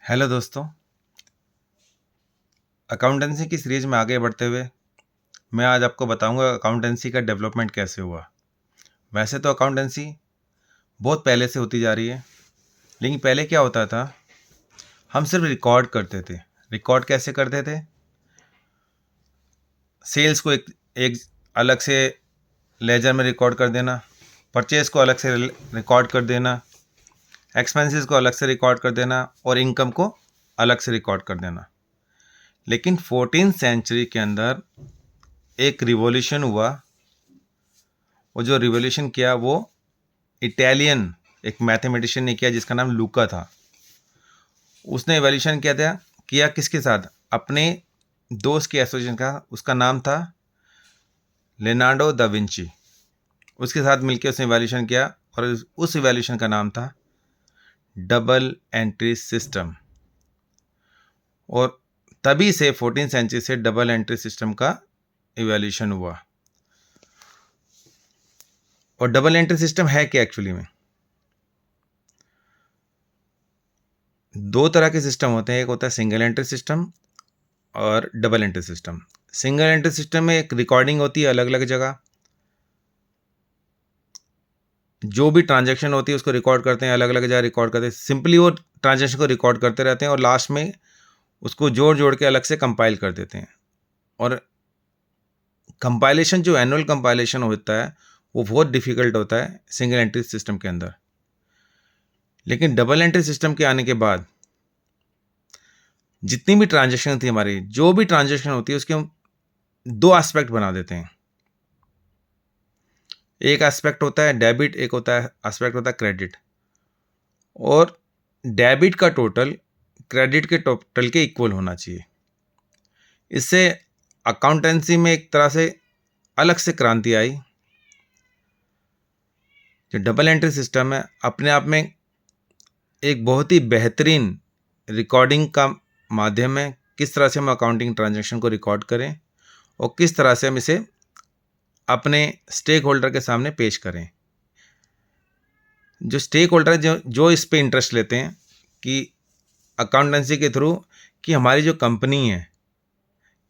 Hello दोस्तों, accountancy की series में आगे बढ़ते हुए मैं आज आपको बताऊंगा अकाउंटेंसी का डेवलपमेंट कैसे हुआ। वैसे तो अकाउंटेंसी बहुत पहले से होती जा रही है, लेकिन पहले क्या होता था, हम सिर्फ रिकॉर्ड करते थे। रिकॉर्ड कैसे करते थे? सेल्स को एक अलग से लेजर में रिकॉर्ड कर देना, परचेज को अलग से रिकॉर्ड कर देना, एक्सपेंसेस को अलग से रिकॉर्ड कर देना और इनकम को अलग से रिकॉर्ड कर देना। लेकिन 14th सेंचुरी के अंदर एक रिवॉल्यूशन हुआ। वो जो रिवॉल्यूशन किया वो इटालियन एक मैथमेटिशियन ने किया जिसका नाम लूका था। उसने रिवॉल्यूशन किया किसके साथ? अपने दोस्त के एसोसिएशन का। उसका नाम था लियोनार्डो दा विंची। उसके साथ मिलकर उसने रिवॉल्यूशन किया और उस रिवॉल्यूशन का नाम था डबल एंट्री सिस्टम। और तभी से 14th सेंचुरी से डबल एंट्री सिस्टम का इवोल्यूशन हुआ। और डबल एंट्री सिस्टम है क्या एक्चुअली में? दो तरह के सिस्टम होते हैं, एक होता है सिंगल एंट्री सिस्टम और double entry system. Single entry system में एक रिकॉर्डिंग होती है अलग अलग जगह, जो भी ट्रांजैक्शन होती है उसको रिकॉर्ड करते हैं, अलग अलग जगह रिकॉर्ड करते हैं। सिंपली वो ट्रांजैक्शन को रिकॉर्ड करते रहते हैं और लास्ट में उसको जोड़ जोड़ के अलग से कंपाइल कर देते हैं। और कंपाइलेशन, जो एनुअल कंपाइलेशन होता है, वो बहुत डिफिकल्ट होता है सिंगल एंट्री सिस्टम के अंदर। लेकिन डबल एंट्री सिस्टम के आने के बाद जितनी भी ट्रांजैक्शन थी हमारी, जो भी ट्रांजैक्शन होती है उसके हम दो एस्पेक्ट बना देते हैं। एक एस्पेक्ट होता है डेबिट, एक होता है एस्पेक्ट होता है क्रेडिट। और डेबिट का टोटल क्रेडिट के टोटल के इक्वल होना चाहिए। इससे अकाउंटेंसी में एक तरह से अलग से क्रांति आई। जो डबल एंट्री सिस्टम है अपने आप में एक बहुत ही बेहतरीन रिकॉर्डिंग का माध्यम है। किस तरह से हम अकाउंटिंग ट्रांजैक्शन को रिकॉर्ड करें और किस तरह से हम इसे अपने स्टेक होल्डर के सामने पेश करें। जो स्टेक होल्डर जो इस पे इंटरेस्ट लेते हैं कि अकाउंटेंसी के थ्रू कि हमारी जो कंपनी है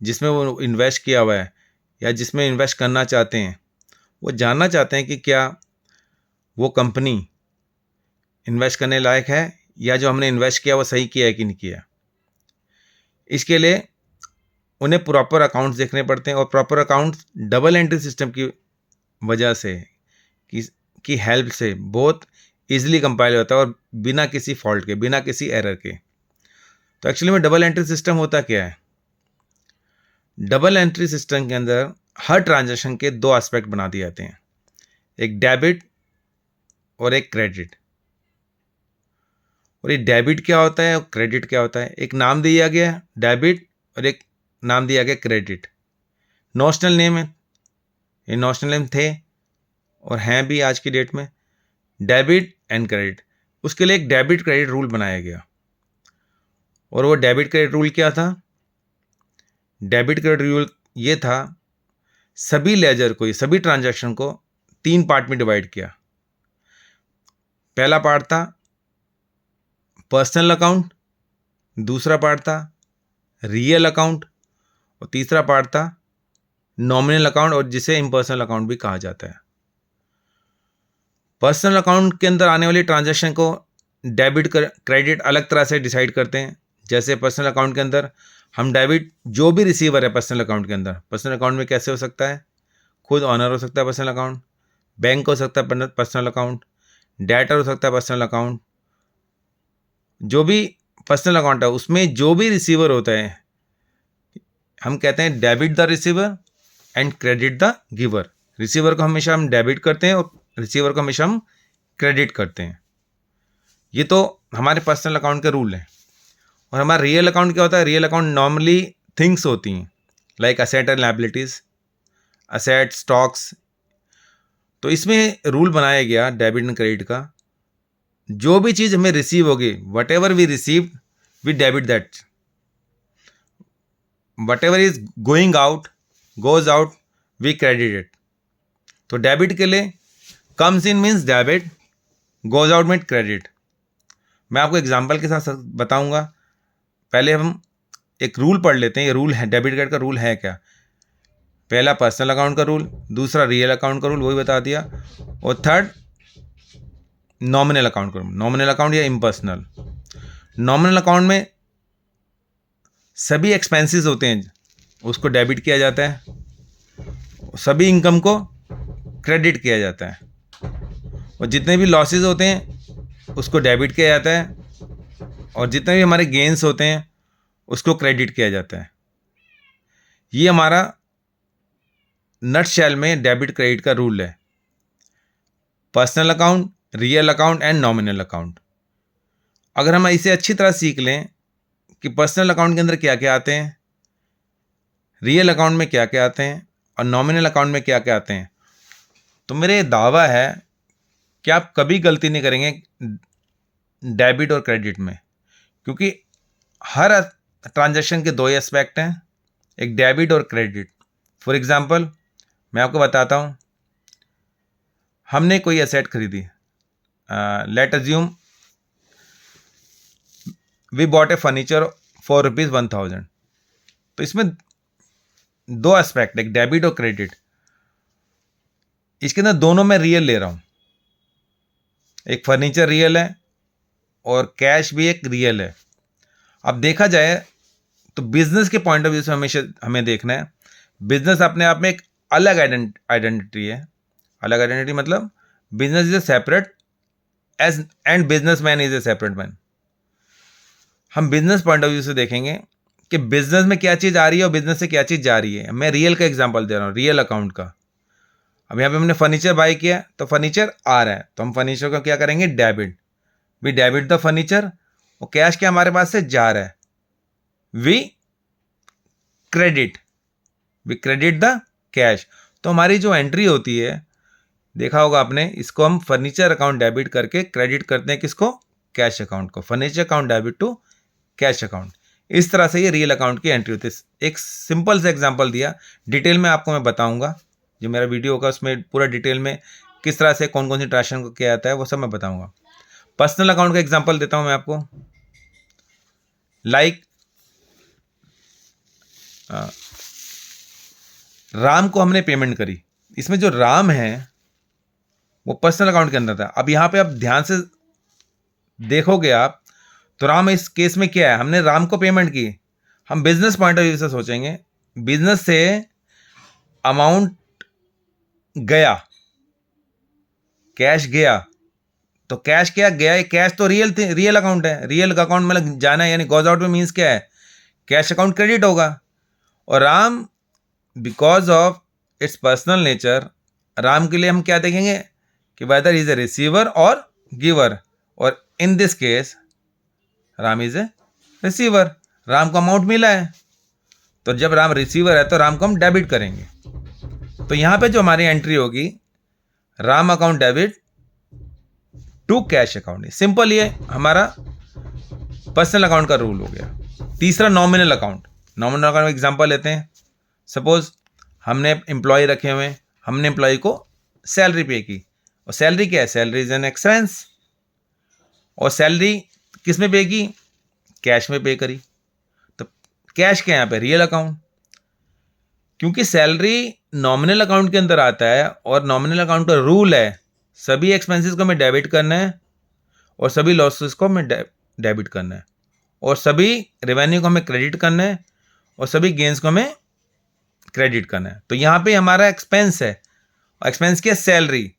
जिसमें वो इन्वेस्ट किया हुआ है या जिसमें इन्वेस्ट करना चाहते हैं, वो जानना चाहते हैं कि क्या वो कंपनी इन्वेस्ट करने लायक है या जो हमने इन्वेस्ट किया वो सही किया है कि नहीं किया। इसके लिए उन्हें प्रॉपर अकाउंट्स देखने पड़ते हैं और proper accounts double entry system की वजह से की हेल्प से बहुत ईजिली कंपाइल होता है और बिना किसी फॉल्ट के, बिना किसी एरर के। तो एक्चुअली में डबल एंट्री सिस्टम होता क्या है? डबल एंट्री सिस्टम के अंदर हर ट्रांजैक्शन के दो एस्पेक्ट बना दिए जाते हैं, एक डेबिट और एक क्रेडिट। और ये डेबिट क्या होता है और क्रेडिट क्या होता है? एक नाम दिया गया है डेबिट और एक नाम दिया गया क्रेडिट। नॉशनल नेम है, ये नॉशनल नेम थे और हैं भी आज की डेट में, डेबिट एंड क्रेडिट। उसके लिए एक डेबिट क्रेडिट रूल बनाया गया। और वो डेबिट क्रेडिट रूल क्या था? डेबिट क्रेडिट रूल ये था, सभी लेजर को, सभी ट्रांजैक्शन को तीन पार्ट में डिवाइड किया। पहला पार्ट था पर्सनल अकाउंट, दूसरा पार्ट था रियल अकाउंट और तीसरा पार्ट था नॉमिनल अकाउंट, और जिसे इम्पर्सनल अकाउंट भी कहा जाता है। पर्सनल अकाउंट के अंदर आने वाली ट्रांजैक्शन को डेबिट क्रेडिट अलग तरह से डिसाइड करते हैं। जैसे पर्सनल अकाउंट के अंदर हम डेबिट, जो भी रिसीवर है पर्सनल अकाउंट के अंदर, पर्सनल अकाउंट में कैसे हो सकता है? खुद ऑनर हो सकता है पर्सनल अकाउंट, बैंक हो सकता है पर्सनल अकाउंट, डेटर हो सकता है पर्सनल अकाउंट। जो भी पर्सनल अकाउंट है उसमें जो भी रिसीवर होता है, हम कहते हैं debit the receiver and credit the giver. Receiver को हमेशा हम डेबिट करते हैं और रिसीवर को हमेशा हम क्रेडिट करते हैं। ये तो हमारे पर्सनल अकाउंट के रूल हैं। और हमारा रियल अकाउंट क्या होता है? रियल अकाउंट नॉर्मली थिंग्स होती हैं, like asset and liabilities, asset, stocks. तो इसमें रूल बनाया गया डेबिट एंड क्रेडिट का, जो भी चीज़ हमें रिसीव होगी, whatever we receive we debit that, whatever is going out goes out we credit it. तो डेबिट के लिए comes in means debit, goes out means credit. मैं आपको एग्जांपल के साथ बताऊंगा। पहले हम एक रूल पढ़ लेते हैं, ये रूल है डेबिट कार्ड का रूल है क्या। पहला पर्सनल अकाउंट का रूल, दूसरा रियल अकाउंट का रूल वही बता दिया, और थर्ड नॉमिनल अकाउंट का रूल। नॉमिनल अकाउंट या इम्पर्सनल। नॉमिनल अकाउंट में सभी एक्सपेंसेस होते हैं उसको डेबिट किया जाता है, सभी इनकम को क्रेडिट किया जाता है, और जितने भी लॉसेस होते हैं उसको डेबिट किया जाता है, और जितने भी हमारे गेंस होते हैं उसको क्रेडिट किया जाता है। ये हमारा नटशेल में डेबिट क्रेडिट का रूल है। Personal account, real account and nominal account. अगर हम इसे अच्छी तरह सीख लें कि पर्सनल अकाउंट के अंदर क्या क्या आते हैं, रियल अकाउंट में क्या क्या आते हैं, और नॉमिनल अकाउंट में क्या क्या आते हैं, तो मेरे दावा है कि आप कभी गलती नहीं करेंगे डेबिट और क्रेडिट में, क्योंकि हर ट्रांजैक्शन के दो ही एस्पेक्ट हैं, एक डेबिट और क्रेडिट। फॉर एग्जांपल मैं आपको बताता हूँ, हमने कोई एसेट खरीदी, let assume we bought a furniture for ₹1000। तो इसमें दो एस्पेक्ट, एक डेबिट और क्रेडिट। इसके अंदर दोनों में रियल ले रहा हूँ, एक फर्नीचर रियल है और कैश भी एक रियल है। अब देखा जाए तो बिजनेस के पॉइंट ऑफ व्यू से हमेशा हमें देखना है, बिजनेस अपने आप में एक अलग आइडेंटिटी है। अलग आइडेंटिटी मतलब business is a separate age and business man is a separate man. हम बिजनेस पॉइंट ऑफ व्यू से देखेंगे कि बिजनेस में क्या चीज़ आ रही है और बिजनेस से क्या चीज़ जा रही है। मैं रियल का एग्जांपल दे रहा हूँ, रियल अकाउंट का। अब यहाँ पे हमने फर्नीचर बाय किया तो फर्नीचर आ रहा है, तो हम फर्नीचर को क्या करेंगे, debit. We debit the furniture, और कैश क्या हमारे पास से जा रहा है, वी क्रेडिट द कैश। तो हमारी जो एंट्री होती है, देखा होगा आपने, इसको हम फर्नीचर अकाउंट डेबिट करके क्रेडिट करते हैं किसको, कैश अकाउंट को। Furniture account debit to cash account. इस तरह से ये रियल अकाउंट की एंट्री होती है। एक सिंपल सा एग्जांपल दिया, डिटेल में आपको मैं बताऊंगा, जो मेरा वीडियो होगा उसमें पूरा डिटेल में किस तरह से कौन कौन सी ट्रांजेक्शन को किया जाता है वो सब मैं बताऊंगा। पर्सनल अकाउंट का एग्जांपल देता हूं मैं आपको। लाइक राम को हमने पेमेंट करी, इसमें जो राम है वो पर्सनल अकाउंट के अंदर था। अब यहां पे आप ध्यान से देखोगे आप तो राम इस केस में क्या है, हमने राम को पेमेंट की। हम बिजनेस पॉइंट ऑफ व्यू से सोचेंगे, बिजनेस से अमाउंट गया, कैश गया, तो कैश क्या गया, कैश तो रियल अकाउंट है, रियल अकाउंट में जाना है, यानी गोज आउट में मीन्स क्या है, कैश अकाउंट क्रेडिट होगा। और Ram because of its personal nature, Ram के लिए हम क्या देखेंगे कि वेदर इज ए रिसीवर और गिवर, और in this case Ram is a receiver, Ram को अमाउंट मिला है, तो जब राम रिसीवर है तो राम को हम डेबिट करेंगे। तो यहां पे जो हमारी एंट्री होगी, Ram account debit to cash account. Simple, ये हमारा पर्सनल अकाउंट का रूल हो गया। तीसरा नॉमिनल अकाउंट। नॉमिनल अकाउंट में एग्जांपल लेते हैं, सपोज हमने एम्प्लॉय रखे हुए हैं, हमने एम्प्लॉय को सैलरी पे की, और सैलरी क्या है, सैलरी इज एन एक्सपेंस, और सैलरी किस में पे की, कैश में पे करी। तो कैश क्या है यहाँ पे, रियल अकाउंट। क्योंकि सैलरी नॉमिनल अकाउंट के अंदर आता है, और नॉमिनल अकाउंट का रूल है सभी एक्सपेंसेस को हमें डेबिट करना है, और सभी लॉसेस को हमें डेबिट करना है, और सभी रेवेन्यू को हमें क्रेडिट करना है, और सभी गेंस को हमें क्रेडिट करना है। तो यहाँ पे हमारा एक्सपेंस है, एक्सपेंस क्या है, सैलरी।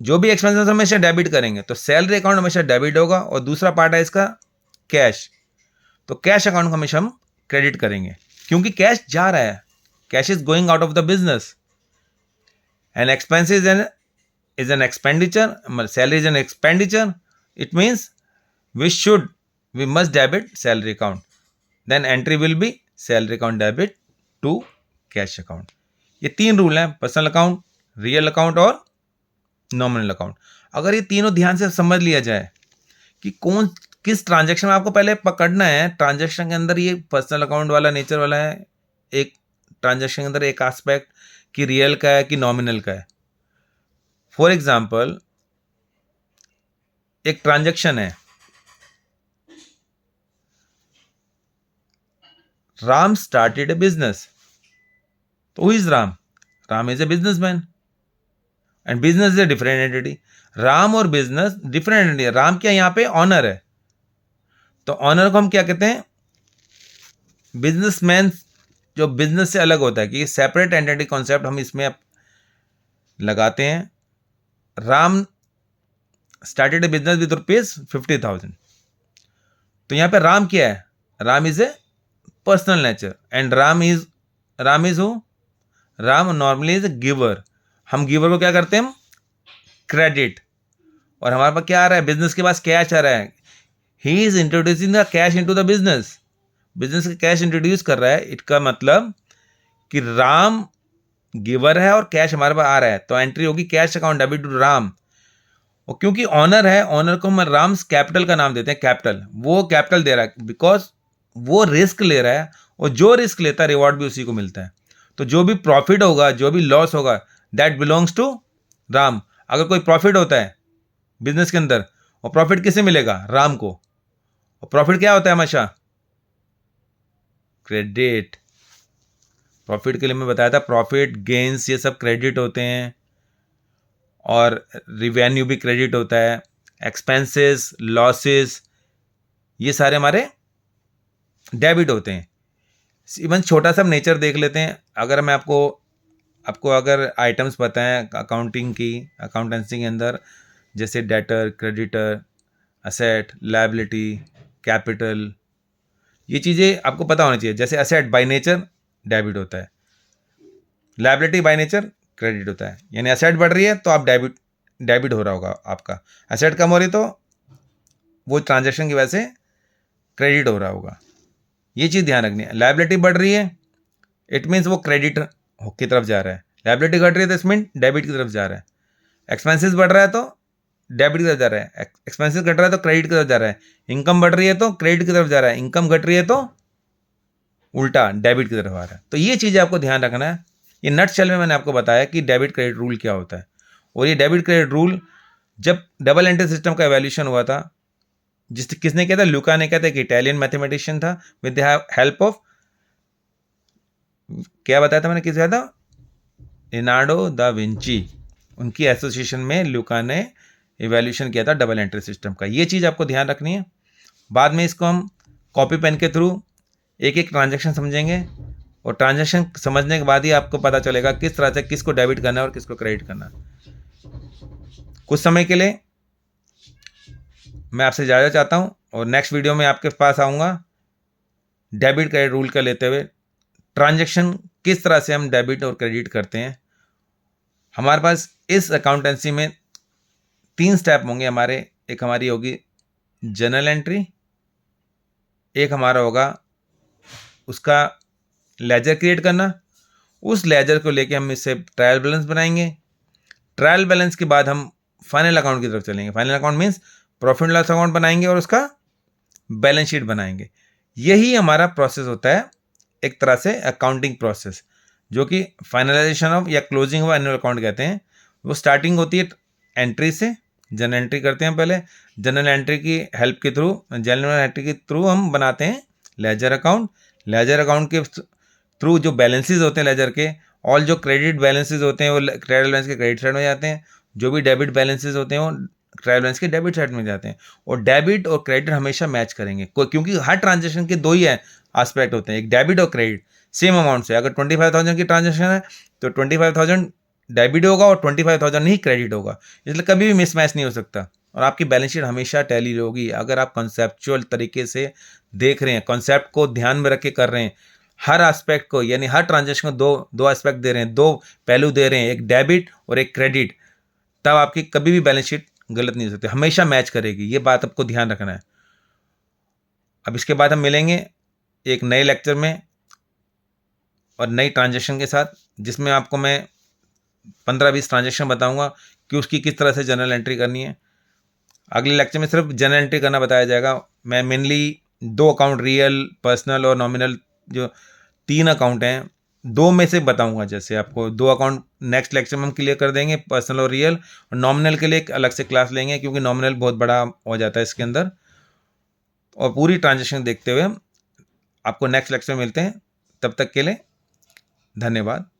जो भी एक्सपेंसेस हमेशा डेबिट करेंगे, तो सैलरी अकाउंट हमेशा डेबिट होगा, और दूसरा पार्ट है इसका कैश, तो कैश अकाउंट को हमेशा हम क्रेडिट करेंगे, क्योंकि कैश जा रहा है, cash is going out of the business. And expense is an expenditure, salary is an expenditure, it means we must debit salary account, then entry will be salary account debit to cash account। ये तीन rule हैं, personal account, real account और nominal account. अगर ये तीनों ध्यान से समझ लिया जाए कि किस ट्रांजैक्शन में आपको पहले पकड़ना है, ट्रांजैक्शन के अंदर ये पर्सनल अकाउंट वाला नेचर वाला है, एक ट्रांजैक्शन के अंदर एक एस्पेक्ट कि रियल का है कि नॉमिनल का है। फॉर एग्जाम्पल, एक ट्रांजैक्शन है, राम स्टार्टेड ए बिजनेस, तो who is Ram? Ram is a businessman and business is a different entity. Ram और बिजनेस डिफरेंट एंटिटी है। राम क्या यहाँ पे ऑनर है, तो ऑनर को हम क्या कहते हैं? बिजनेसमैन, जो बिजनेस से अलग होता है, कि सेपरेट एंटिटी कॉन्सेप्ट हम इसमें लगाते हैं। Ram started A business with rupees 50,000, तो यहां पे राम क्या है? Ram is a personal nature and Ram is who? Ram normally is a giver. हम गिवर को क्या करते हैं? हम क्रेडिट। और हमारे पास क्या आ रहा है? बिजनेस के पास कैश आ रहा है। He is introducing the cash into the business. Business का कैश इंट्रोड्यूस कर रहा है। इसका मतलब कि राम गिवर है और कैश हमारे पास आ रहा है, तो एंट्री होगी cash account debit to Ram. और क्योंकि ऑनर है, ऑनर को हम राम्स कैपिटल का नाम देते हैं, कैपिटल। वो कैपिटल दे रहा है बिकॉज वो रिस्क ले रहा है, और जो रिस्क लेता है रिवॉर्ड भी उसी को मिलता है। तो जो भी प्रॉफिट होगा, जो भी लॉस होगा, दैट बिलोंग्स टू राम। अगर कोई प्रॉफिट होता है बिजनेस के अंदर, और प्रॉफिट किसे मिलेगा? राम को। और प्रॉफिट क्या होता है हमेशा? क्रेडिट। प्रॉफिट के लिए मैं बताया था, प्रॉफिट गेन्स ये सब क्रेडिट होते हैं, और रिवेन्यू भी क्रेडिट होता है। एक्सपेंसेस, लॉसेस, ये सारे हमारे डेबिट होते हैं। इवन छोटा सा नेचर देख लेते हैं। अगर मैं आपको अगर आइटम्स बताएं अकाउंटिंग की, अकाउंटेंसी के अंदर, जैसे debtor, creditor, asset, liability, capital, ये चीज़ें आपको पता होनी चाहिए। जैसे असेट बाय नेचर डेबिट होता है, लायबिलिटी बाय नेचर क्रेडिट होता है। यानी असेट बढ़ रही है तो आप डेबिट हो रहा होगा आपका, असेट कम हो रही तो वो ट्रांजैक्शन की वजह से क्रेडिट हो रहा होगा। ये चीज़ ध्यान रखनी है। लायबिलिटी बढ़ रही है, इट मीन्स वो क्रेडिट की तरफ जा रहा है। लायबिलिटी घट रही है तो इसमें डेबिट की तरफ जा रहा है। एक्सपेंसेस बढ़ रहा है तो डेबिट की तरफ जा रहा है, एक्सपेंसेस घट रहा है तो क्रेडिट की तरफ जा रहा है। इनकम बढ़ रही है तो क्रेडिट की तरफ जा रहा है, इनकम घट रही है तो उल्टा डेबिट की तरफ आ रहा है। तो ये चीज़ें आपको ध्यान रखना है। ये नटशेल में मैंने आपको बताया कि डेबिट क्रेडिट रूल क्या होता है। और ये डेबिट क्रेडिट रूल जब डबल एंट्री सिस्टम का एवोल्यूशन हुआ था, किसने किया था? ल्यूका ने किया था, एक इटालियन मैथमेटिशियन था, विद द हेल्प ऑफ, क्या बताया था मैंने, किस था? Leonardo da Vinci. उनकी एसोसिएशन में ल्यूका ने इवैल्यूएशन किया था डबल एंट्री सिस्टम का। ये चीज़ आपको ध्यान रखनी है। बाद में इसको हम कॉपी पेन के थ्रू एक एक ट्रांजैक्शन समझेंगे, और ट्रांजैक्शन समझने के बाद ही आपको पता चलेगा किस तरह से किसको डेबिट करना है और किसको क्रेडिट करना है। कुछ समय के लिए मैं आपसे इजाज़त चाहता हूँ, और नेक्स्ट वीडियो में आपके पास आऊँगा डेबिट क्रेडिट रूल का लेते हुए, ट्रांजैक्शन किस तरह से हम डेबिट और क्रेडिट करते हैं। हमारे पास इस अकाउंटेंसी में 3 स्टेप होंगे हमारे। एक हमारी होगी जर्नल एंट्री, एक हमारा होगा उसका लेजर क्रिएट करना, उस लेजर को लेके हम इससे ट्रायल बैलेंस बनाएंगे। ट्रायल बैलेंस के बाद हम फाइनल अकाउंट की तरफ चलेंगे। Final account means profit loss account बनाएंगे और उसका बैलेंस शीट बनाएंगे। यही हमारा प्रोसेस होता है, एक तरह से अकाउंटिंग प्रोसेस, जो कि फाइनलाइजेशन ऑफ या क्लोजिंग ऑफ एनुअल अकाउंट कहते हैं। वो स्टार्टिंग होती है एंट्री से, जनरल एंट्री करते हैं पहले। जनरल एंट्री की हेल्प के थ्रू, जनरल एंट्री के थ्रू हम बनाते हैं लेजर अकाउंट। लेजर अकाउंट के थ्रू जो बैलेंसेस होते हैं लेजर के, ऑल जो क्रेडिट बैलेंसेस होते हैं वो ट्रायल बैलेंस के क्रेडिट साइड में जाते हैं, जो भी डेबिट बैलेंसेस होते हैं वो ट्रायल बैलेंस के डेबिट साइड में जाते हैं। और डेबिट और क्रेडिट हमेशा मैच करेंगे, क्योंकि हर ट्रांजेक्शन के 2 ही एस्पेक्ट होते हैं, एक डेबिट और क्रेडिट सेम अमाउंट से। अगर 25,000 की ट्रांजेक्शन है तो 25,000 डेबिट होगा और 25,000 ही क्रेडिट होगा, इसलिए कभी भी मिसमैच नहीं हो सकता। और आपकी बैलेंस शीट हमेशा टैली होगी अगर आप कॉन्सेप्चुअल तरीके से देख रहे हैं, कॉन्सेप्ट को ध्यान में रख के कर रहे हैं, हर एस्पेक्ट को, यानी हर ट्रांजेक्शन को दो एस्पेक्ट दे रहे हैं, 2 पहलू दे रहे हैं, एक डेबिट और एक क्रेडिट, तब आपकी कभी भी बैलेंस शीट गलत नहीं हो सकती, हमेशा मैच करेगी। ये बात आपको ध्यान रखना है। अब इसके बाद हम मिलेंगे एक नए लेक्चर में और नई ट्रांजेक्शन के साथ, जिसमें आपको मैं 15-20 ट्रांजेक्शन बताऊंगा कि उसकी किस तरह से जनरल एंट्री करनी है। अगले लेक्चर में सिर्फ जनरल एंट्री करना बताया जाएगा। मैं मेनली 2 अकाउंट, रियल, पर्सनल और नॉमिनल, जो 3 अकाउंट हैं, 2 में से बताऊंगा। जैसे आपको 2 अकाउंट नेक्स्ट लेक्चर में हम क्लियर कर देंगे, पर्सनल और रियल। और नॉमिनल के लिए एक अलग से क्लास लेंगे, क्योंकि नॉमिनल बहुत बड़ा हो जाता है इसके अंदर। और पूरी ट्रांजेक्शन देखते हुए आपको नेक्स्ट लेक्चर में मिलते हैं, तब तक के लिए धन्यवाद।